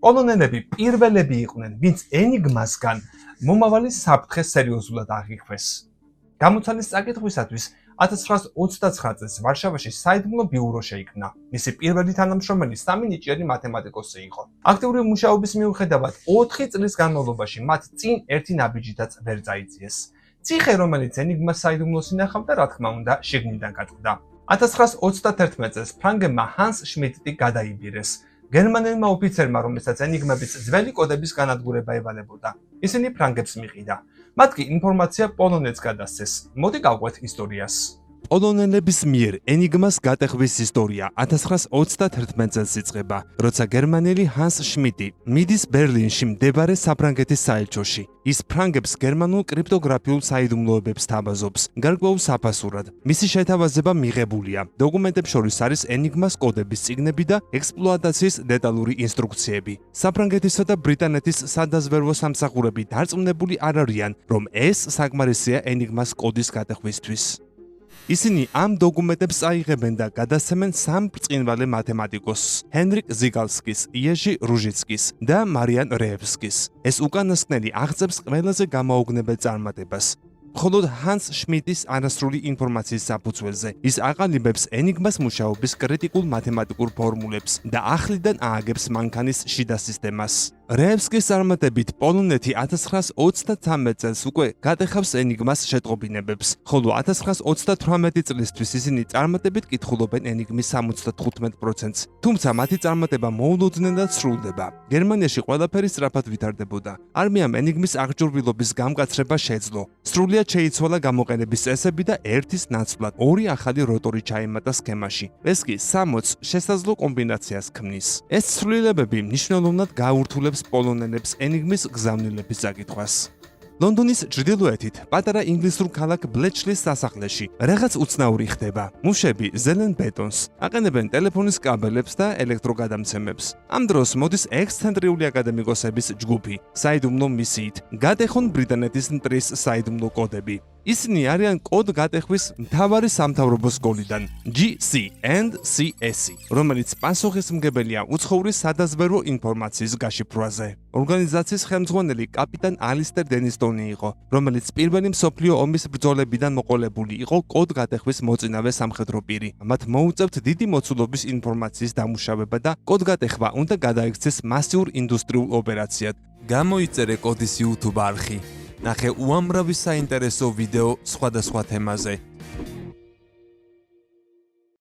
პოლონელები პირველები იყვნენ, ვინც ენიგმასგან მომავალი საფრთხე სერიოზულად აღიქვეს. გამოცალის წაკითხვისათვის 1929 წელს ვარშავაში საიდუმლო ბიურო შეიქმნა. მისი პირველი თანამშრომელი 3 ნიჭიერი მათემატიკოსი იყო. აქტიური მუშაობის მიუხედავად 4 წლის განმავლობაში მათ წინ ერთი ნაბიჯითაც ვერ წაიწიეს. ციხე, რომელიც ენიგმას საიდუმლოს ინახავდა, რა თქმა უნდა, შიგნიდან გაწყდა. 1931 წელს ფრანგებმა ჰანს შმიდტი გადაიბირეს. გერმანელმა ოფიცერმა, რომელსაც ენიგმების ძველი კოდების განადგურება ევალებოდა. ისინი ფრანგებს მიყიდა. მათ კი ინფორმაცია პოლონეთს გადასცეს. მოდი გავყვეთ ისტორიას. პოლონელების მიერ ენიგმას გატეხვის ისტორია 1931 წელს იწყება, როცა გერმანელი ჰანს შმიდტი მიდის ბერლინში მდებარე საფრანგეთის საელჩოში. ის ფრანგებს გერმანულ კრიპტოგრაფიულ საიდუმლოებებს თავაზობს, გარკვეულ საფასურად. მისი შეთავაზება მიღებულია. დოკუმენტებს შორის არის ენიგმას კოდების წიგნები და ექსპლუატაციის დეტალური ინსტრუქციები. საფრანგეთისა და ბრიტანეთის სადაზვერვო სამსახურები დარწმუნებული არ არიან, რომ ეს საკმარისია ენიგმას კოდის გატეხვისთვის. ისინი ამ დოკუმენტებს აიღებენ და გადასცემენ 3 ბრწყინვალე მათემატიკოსს: ჰენრიკ ზიგალსკის, იეჟი რუჟიცკის და მარიან რეევსკის. ეს უკანასკნელი აღწევს ყველაზე გამაოგნებელ წარმატებას. მხოლოდ ჰანს შმიდტის არასრული ინფორმაციის საფუძველზე ის აყალიბებს ენიგმას მუშაობის კრიტიკულ მათემატიკურ ფორმულებს და ახლიდან ააგებს მანქანის შიდა სისტემას. რეევსკის წარმატებით პოლონეთი 1933 წელს უკვე გატეხავს ენიგმას შეტყობინებებს, ხოლო 1938 წლისთვის ისინი წარმატებით კითხულობენ ენიგმის 75%-ს. თუმცა მათი წარმატება მოულოდნელად სრულდება. გერმანიაში ყველაფერი სწრაფად ვითარდებოდა. არმიამ ენიგმის აღჭურვილობის გამკაცრება შეძლო. სრულიად შეიცვალა გამოყენების წესები და ერთის ნაცვლად 2 ახალი როტორი ჩაემატა სქემაში. ეს კი 60 შესაძლო კომბინაციას ქმნის. ეს ცვლილებები მნიშვნელოვნად გააურთულებს პოლონელებს ენიგმის გზავნილების საკითხვას. ლონდონის ჩრდილოეთით, პატარა ინგლისურ ქალაქ ბლეჩლის სასახლეში რაღაც უცნაური ხდება. მუშები ზელენ ბეტონს, აყენებენ ტელეფონის კაბელებს და ელექტროგადამცემებს. ამ დროს მოდის ექსცენტრიული აკადემიკოსების ჯგუფი, საიდუმლო მისიით, გადეხონ ბრიტანეთის მტრის საიდუმლო კოდები. ისინი არიან კოდ გატეხვის მთავარი სამთავრობო სკოლიდან, GC&CS, რომელიც პასუხისმგებელია უცხოური სადაზვერვო ინფორმაციის გაშიფრვაზე. ორგანიზაციის ხელმძღვანელი კაპიტან ალისტერ დენისტონი იყო, რომელიც პირველი მსოფლიო ომის ბრძოლებიდან მოყოლებული იყო კოდ გატეხვის მოწინავე სამხედრო პირი. მათ მოუწევთ დიდი მოცულობის ინფორმაციის დამუშავება და კოდ გატეხვა უნდა გადაიქცეს მასიურ ინდუსტრიულ ოპერაციად. გამოიწერე კოდის YouTube არხი. ნახე უამრავი საინტერესო ვიდეო სხვადასხვა თემაზე.